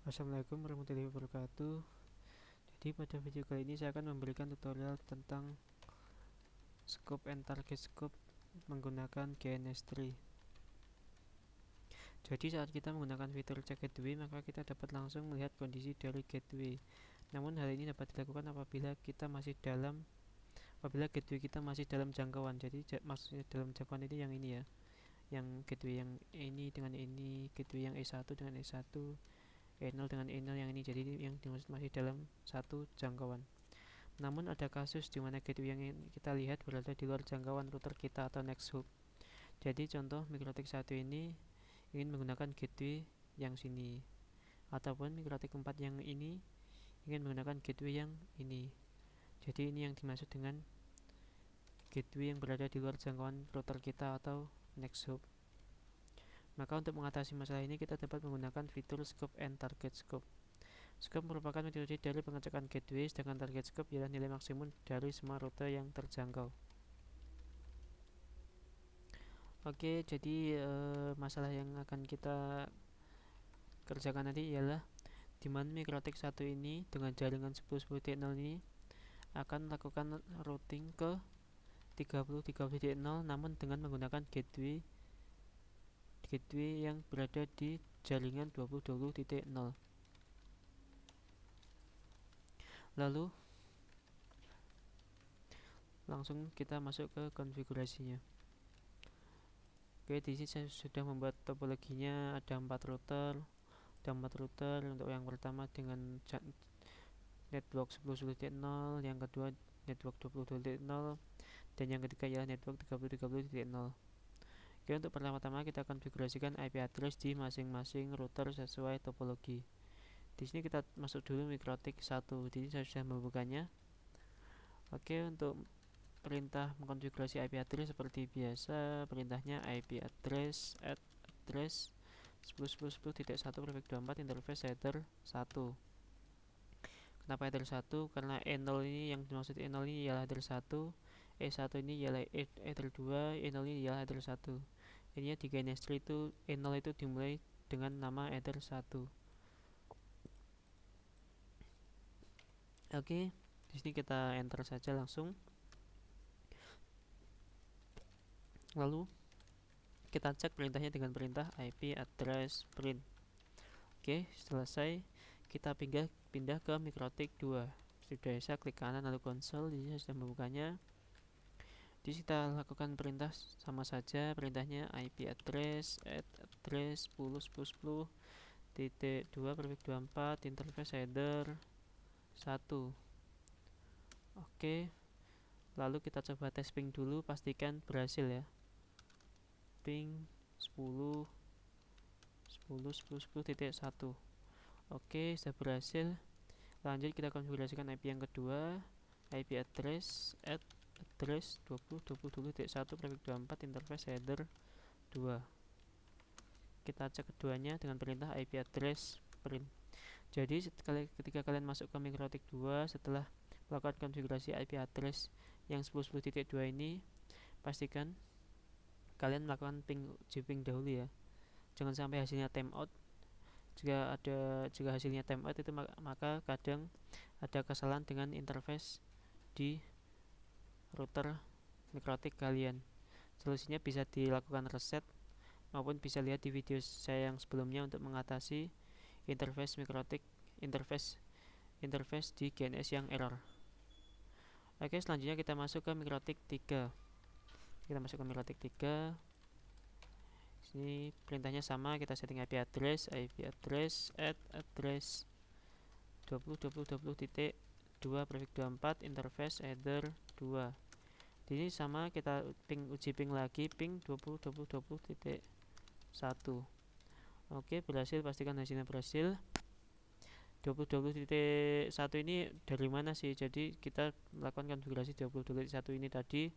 Assalamualaikum warahmatullahi wabarakatuh. Jadi pada video kali ini saya akan memberikan tutorial tentang scope and target scope menggunakan GNS3. Jadi saat kita menggunakan fitur check gateway, maka kita dapat langsung melihat kondisi dari gateway. Namun hal ini dapat dilakukan apabila gateway kita masih dalam jangkauan. Jadi maksudnya dalam jangkauan ini yang ini ya, yang gateway yang ini dengan ini, gateway yang E1 dengan E1, E0 dengan E0 yang ini, jadi yang dimaksud masih dalam satu jangkauan. Namun ada kasus di mana gateway yang kita lihat berada di luar jangkauan router kita atau next hop. Jadi contoh MikroTik 1 ini ingin menggunakan gateway yang sini, ataupun MikroTik 4 yang ini ingin menggunakan gateway yang ini. Jadi ini yang dimaksud dengan gateway yang berada di luar jangkauan router kita atau next hop. Maka untuk mengatasi masalah ini kita dapat menggunakan fitur scope and target scope. Scope merupakan metode dari pengecekan gateway, sedangkan target scope ialah nilai maksimum dari semua rute yang terjangkau. Oke, jadi masalah yang akan kita kerjakan nanti ialah di mana MikroTik 1 ini dengan jaringan 10.10.0 ini akan melakukan routing ke 30.30.0 namun dengan menggunakan gateway yang berada di jaringan 20.20.0. Lalu langsung kita masuk ke konfigurasinya. Oke, di sini saya sudah membuat topologinya. Ada 4 router. Untuk yang pertama dengan network 10.10.0, yang kedua network 20.20.0, dan yang ketiga ialah network 30.30.0. Oke, untuk pertama-tama kita konfigurasikan IP address di masing-masing router sesuai topologi. Di sini kita masuk dulu MikroTik 1. Jadi saya sudah membukanya. Oke, untuk perintah mengkonfigurasi IP address seperti biasa, perintahnya IP address address 10.10.10.1/24 interface header 1. Kenapa header 1? Karena E0 ini yang dimaksud E0 ini ialah header 1, E1 ini ialah header 2, E0 ini ialah header 1. Ininya di GNS3 itu E0 itu dimulai dengan nama header 1. Oke, di sini kita enter saja langsung. Lalu kita cek perintahnya dengan perintah IP address print. Oke, selesai. Kita pindah ke MikroTik 2. Sudah saya klik kanan lalu konsol. Di sini sudah membukanya. Di sini kita lakukan perintah sama saja. Perintahnya IP address address 10.10.10.2/24 interface header 1. Oke. Lalu kita coba tes ping dulu, pastikan berhasil ya. Ping 10.10.10.1. Oke, sudah berhasil. Lanjut kita konfigurasikan IP yang kedua, IP address address 20.20.1/24 interface header 2. Kita cek keduanya dengan perintah IP address print. Jadi ketika kalian masuk ke MikroTik 2 setelah melakukan konfigurasi IP address yang 10.10.2 ini, pastikan kalian melakukan uji ping dahulu ya. Jangan sampai hasilnya timeout. Jika hasilnya timeout itu maka kadang ada kesalahan dengan interface di router MikroTik kalian. Solusinya bisa dilakukan reset maupun bisa lihat di video saya yang sebelumnya untuk mengatasi interface MikroTik interface di GNS yang error. Oke, selanjutnya kita masuk ke MikroTik 3. Kita masuk ke MikroTik 3. Sini perintahnya sama, kita setting IP address address 20.20.20.2/24 interface header 2. Di sini sama, kita uji ping lagi, ping 20.20.20.1. Oke, berhasil, pastikan hasilnya berhasil. 20.20.1 ini dari mana sih? Jadi kita melakukan konfigurasi 20.20.1 ini tadi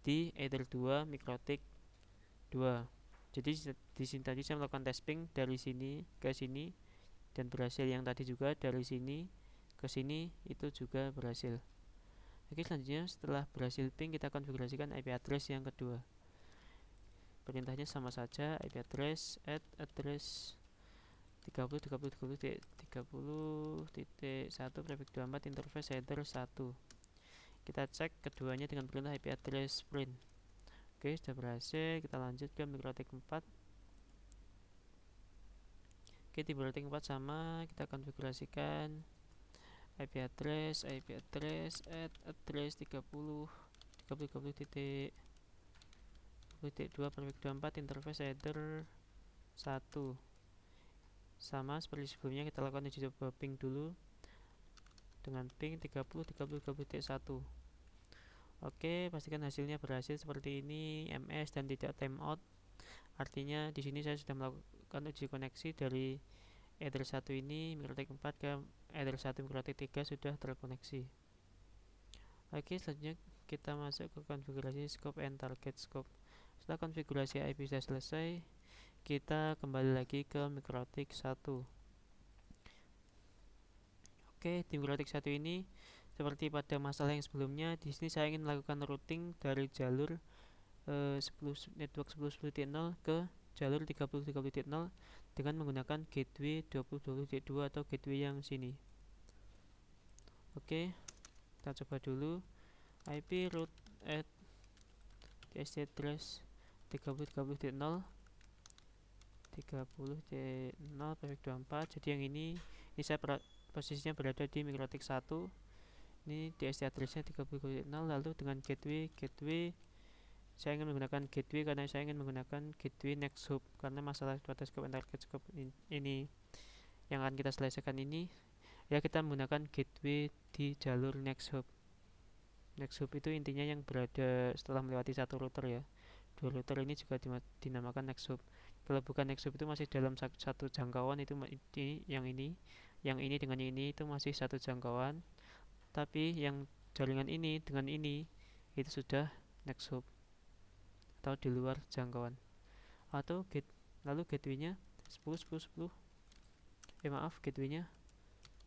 di header 2 MikroTik 2. Jadi di sini tadi saya melakukan tes ping dari sini ke sini dan berhasil. Yang tadi juga dari sini ke sini itu juga berhasil. Oke, selanjutnya setelah berhasil ping kita konfigurasikan IP address yang kedua. Perintahnya sama saja, IP address address 30.30.30.1 prefix 24 interface header 1. Kita cek keduanya dengan perintah IP address print. Oke, sudah berhasil. Kita lanjut ke MikroTik 4. Oke, di MikroTik 4 sama, kita konfigurasikan IP address add address 30.30.2 prefix 24 interface header 1. Sama seperti sebelumnya, kita lakukan uji coba ping dulu dengan ping 30.30.1. Oke, pastikan hasilnya berhasil seperti ini, MS dan tidak timeout. Artinya di sini saya sudah melakukan uji koneksi dari Ether 1 ini MikroTik 4 ke Ether 1 MikroTik 3 sudah terkoneksi. Oke, selanjutnya kita masuk ke konfigurasi scope and target scope. Setelah konfigurasi IP sudah selesai, kita kembali lagi ke MikroTik 1. Oke, di MikroTik 1 ini seperti pada masalah yang sebelumnya, di sini saya ingin melakukan routing dari jalur network 10.10.0 ke jalur 30.30.0 dengan menggunakan gateway 20.20.2 atau gateway yang sini. Oke, kita coba dulu IP root at TCP address 30.30.0 prefix 24. Jadi yang ini saya posisinya berada di MikroTik 1. Ini DST addressnya 30.0, lalu dengan gateway saya ingin menggunakan gateway karena saya ingin menggunakan gateway next hop, karena masalah pada scope and target scope ini yang akan kita selesaikan ini ya, kita menggunakan gateway di jalur next hop. Next hop itu intinya yang berada setelah melewati satu router ya. Dua router ini juga dinamakan next hop. Kalau bukan next hop itu masih dalam satu jangkauan, itu yang ini dengan ini itu masih satu jangkauan. Tapi yang jaringan ini dengan ini itu sudah next hop atau di luar jangkauan. Atau lalu gateway-nya 10.10.10. Gateway-nya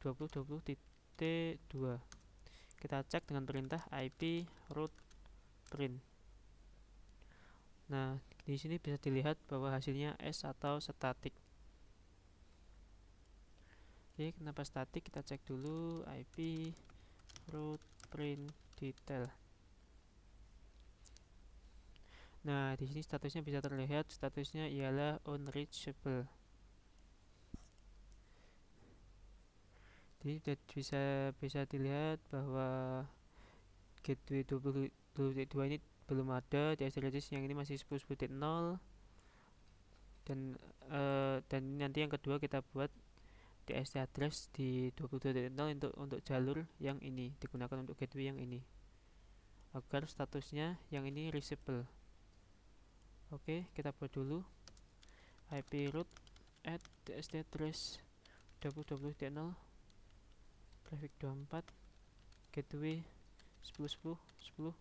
20.20.2. Kita cek dengan perintah IP root print. Nah, di sini bisa dilihat bahwa hasilnya S atau static. Oke, kenapa static? Kita cek dulu IP root print detail. Nah, di sini statusnya bisa terlihat, statusnya ialah unreachable. Jadi bisa dilihat bahwa gateway 20.2 ini belum ada, di address yang ini masih 10.0, dan nanti yang kedua kita buat DST address di 20.0 untuk jalur yang ini digunakan untuk gateway yang ini agar statusnya yang ini reachable. Oke, kita buat dulu IP root at DST address 20.0 prefix 24 gateway 10.10.10.2.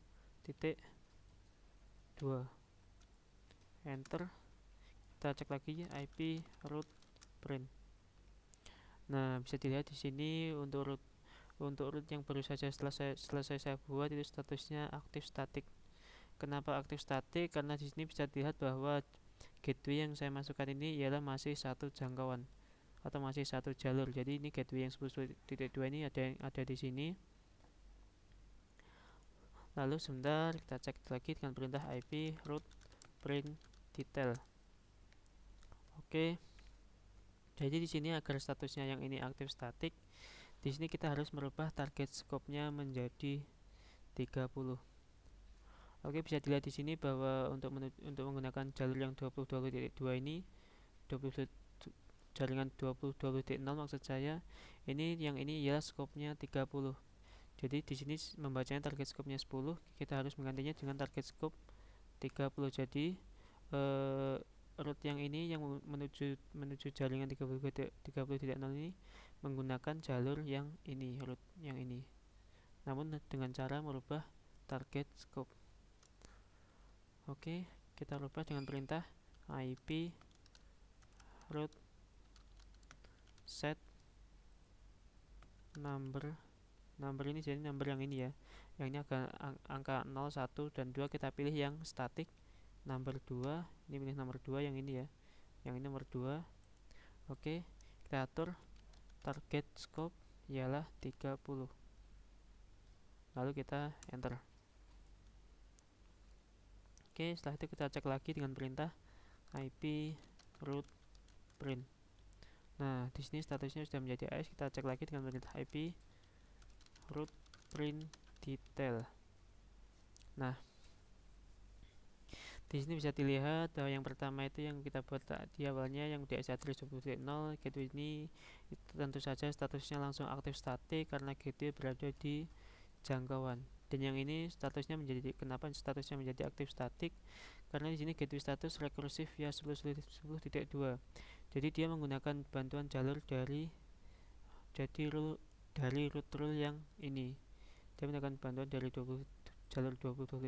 Enter. Kita cek lagi IP root print. Nah, bisa dilihat di sini untuk root yang baru saja selesai saya buat itu statusnya aktif static. Kenapa aktif static? Karena di sini bisa dilihat bahwa gateway yang saya masukkan ini ialah masih satu jangkauan atau masih satu jalur. Jadi ini gateway yang 10.2 ini ada di sini. Lalu sebentar kita cek lagi dengan perintah IP root print detail. Oke. Jadi di sini agar statusnya yang ini aktif static, di sini kita harus merubah target scope-nya menjadi 30. Oke, bisa dilihat di sini bahwa untuk menggunakan jalur yang 20.2 ini, jaringan 20.0 maksud saya, yang ini ialah scope-nya 30. Jadi di sini membacanya target scope-nya 10, kita harus menggantinya dengan target scope 30. Jadi route yang ini yang menuju jaringan 30.0 ini menggunakan jalur yang ini, route yang ini. Namun dengan cara merubah target scope. Oke, kita rubah dengan perintah IP route set number ini, jadi number yang ini ya. Yang ini angka 0, 1 dan 2, kita pilih yang static. Number 2, ini pilih nomor 2 yang ini ya. Yang ini nomor 2. Oke, kita atur target scope ialah 30. Lalu kita enter. Oke, setelah itu kita cek lagi dengan perintah ip root print. Nah, di sini statusnya sudah menjadi AS. Kita cek lagi dengan perintah ip root print detail. Nah, di sini bisa dilihat bahwa yang pertama itu yang kita buat di awalnya yang di address 20.0 gateway ini itu tentu saja statusnya langsung aktif statik karena gateway berada di jangkauan. Dan yang ini statusnya menjadi, kenapa statusnya menjadi aktif statik? Karena di sini gateway status rekursif via 10.10.2. Jadi dia menggunakan bantuan jalur dari root rule yang ini. Dia menggunakan bantuan dari jalur 20.0,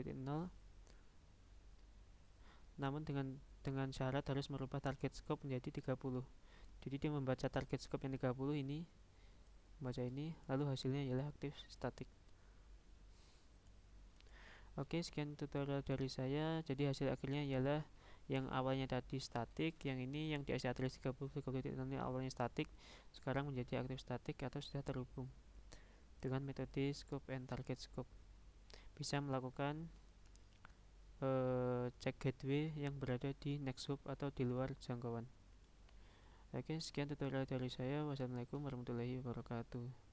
namun dengan syarat harus merubah target scope menjadi 30. Jadi dia membaca target scope yang 30 ini, membaca ini, lalu hasilnya ialah aktif statik. Oke, sekian tutorial dari saya. Jadi hasil akhirnya ialah yang awalnya tadi statik, yang ini yang di address 30 ini awalnya statik, sekarang menjadi aktif statik atau sudah terhubung dengan metode scope and target scope. Bisa melakukan cek gateway yang berada di next hop atau di luar jangkauan. Oke, sekian tutorial dari saya. Wassalamualaikum warahmatullahi wabarakatuh.